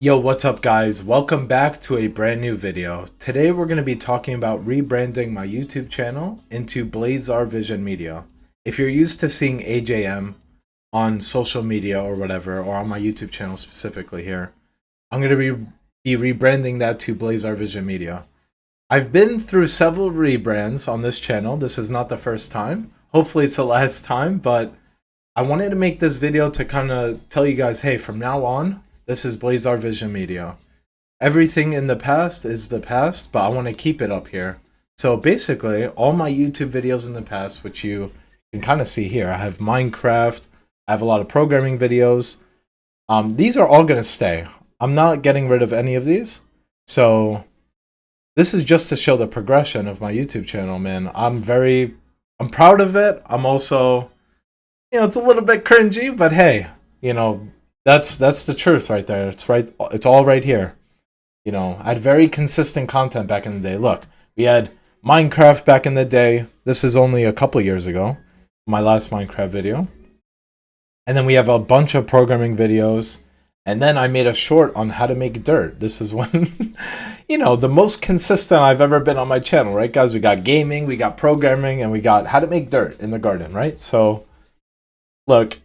Yo, what's up guys? Welcome back to a brand new video. Today we're going to be talking about rebranding my YouTube channel into Blazar Vision Media. If you're used to seeing AJM on social media or whatever, or on my YouTube channel specifically here, I'm going to be rebranding that to Blazar Vision Media. I've been through several rebrands on this channel. This is not the first time. Hopefully it's the last time, but I wanted to make this video to kind of tell you guys, hey, from now on, this is Blazar Vision Media. Everything in the past is the past, but I want to keep it up here. So basically, all my YouTube videos in the past, which you can kind of see here, I have Minecraft, I have a lot of programming videos. These are all going to stay. I'm not getting rid of any of these. So this is just to show the progression of my YouTube channel, man. I'm proud of it. I'm also, it's a little bit cringy, but hey, that's the truth right there. It's right. It's all right here. I had very consistent content back in the day. Look, we had Minecraft back in the day. This is only a couple years ago, my last Minecraft video. And then we have a bunch of programming videos. And then I made a short on how to make dirt. This is when, the most consistent I've ever been on my channel, right, guys? We got gaming, we got programming, and we got how to make dirt in the garden, right? So, look,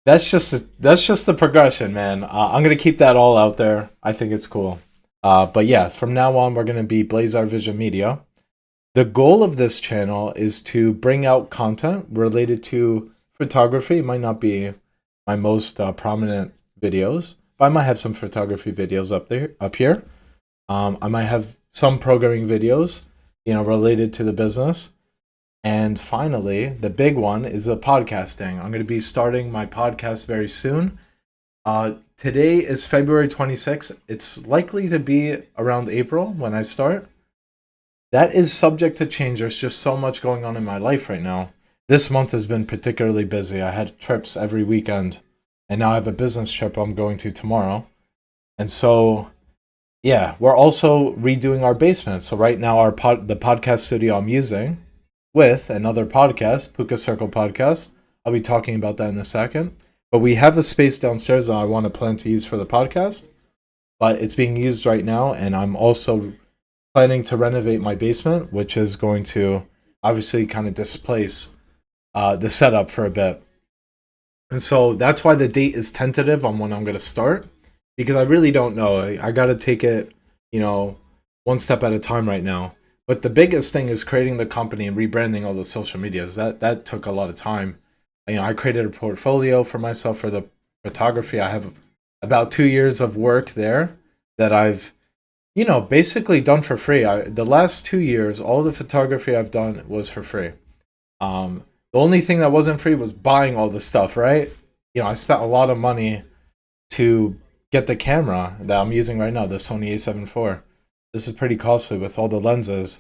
that's just the progression, man. I'm gonna keep that all out there. I think it's cool. But yeah, from now on, we're gonna be Blazar Vision Media. The goal of this channel is to bring out content related to photography. It might not be my most prominent videos, but I might have some photography videos up here. I might have some programming videos, related to the business. And finally, the big one is the podcasting. I'm going to be starting my podcast very soon. Today is February 26th. It's likely to be around April when I start. That is subject to change. There's just so much going on in my life right now. This month has been particularly busy. I had trips every weekend, and now I have a business trip I'm going to tomorrow. And so, yeah, we're also redoing our basement. So right now, the podcast studio I'm using with another podcast, Puka Circle Podcast. I'll be talking about that in a second. But we have a space downstairs that I want to plan to use for the podcast. But it's being used right now, and I'm also planning to renovate my basement, which is going to obviously kind of displace the setup for a bit. And so that's why the date is tentative on when I'm going to start, because I really don't know. I got to take it, one step at a time right now. But the biggest thing is creating the company and rebranding all the social medias. That took a lot of time. I created a portfolio for myself for the photography. I have about 2 years of work there that I've, basically done for free. The last 2 years, all the photography I've done was for free. The only thing that wasn't free was buying all the stuff, right? I spent a lot of money to get the camera that I'm using right now, the Sony A7 IV. This is pretty costly with all the lenses,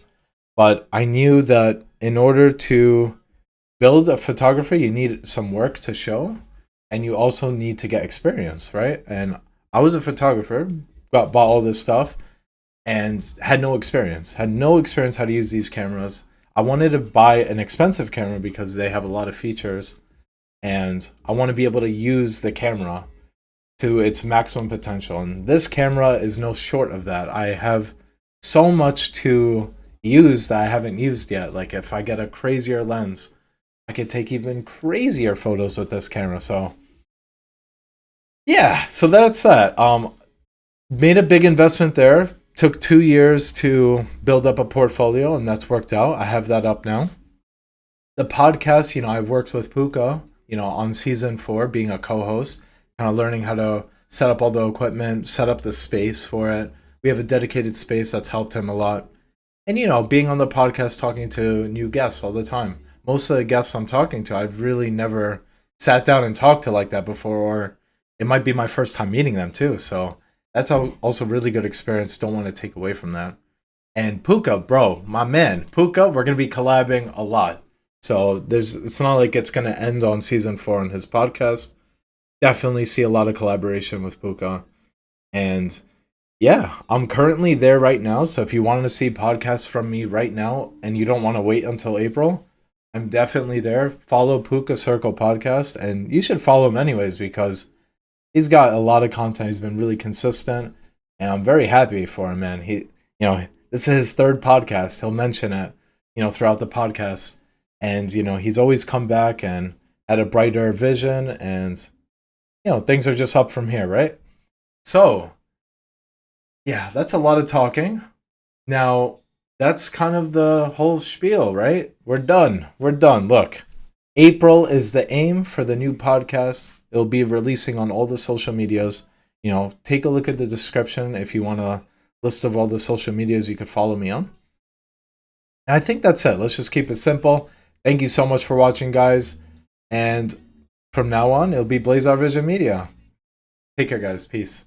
but I knew that in order to build a photography, you need some work to show, and you also need to get experience, right? And I was a photographer, bought all this stuff, and had no experience how to use these cameras. I wanted to buy an expensive camera because they have a lot of features, and I want to be able to use the camera to its maximum potential. And this camera is no short of that. I have so much to use that I haven't used yet. Like if I get a crazier lens, I could take even crazier photos with this camera. So yeah, so that's that. Made a big investment there. Took 2 years to build up a portfolio, and that's worked out. I have that up now. The podcast, I've worked with Puka, on season 4, being a co-host, kind of learning how to set up all the equipment, set up the space for it. We have a dedicated space that's helped him a lot. And, being on the podcast, talking to new guests all the time. Most of the guests I'm talking to, I've really never sat down and talked to like that before, or it might be my first time meeting them too. So that's also really good experience. Don't want to take away from that. And Puka, bro, my man, Puka, we're going to be collabing a lot. So it's not like it's going to end on season 4 on his podcast. Definitely see a lot of collaboration with Puka. And yeah, I'm currently there right now. So if you want to see podcasts from me right now and you don't want to wait until April, I'm definitely there. Follow Puka Circle Podcast, and you should follow him anyways because he's got a lot of content. He's been really consistent, and I'm very happy for him, man. This is his third podcast. He'll mention it, throughout the podcast, and he's always come back and had a brighter vision, and things are just up from here, right? So, yeah, that's a lot of talking. Now, that's kind of the whole spiel, right? We're done. We're done. Look, April is the aim for the new podcast. It'll be releasing on all the social medias. Take a look at the description if you want a list of all the social medias you could follow me on. And I think that's it. Let's just keep it simple. Thank you so much for watching, guys. And from now on, it'll be Blazar Vision Media. Take care, guys. Peace.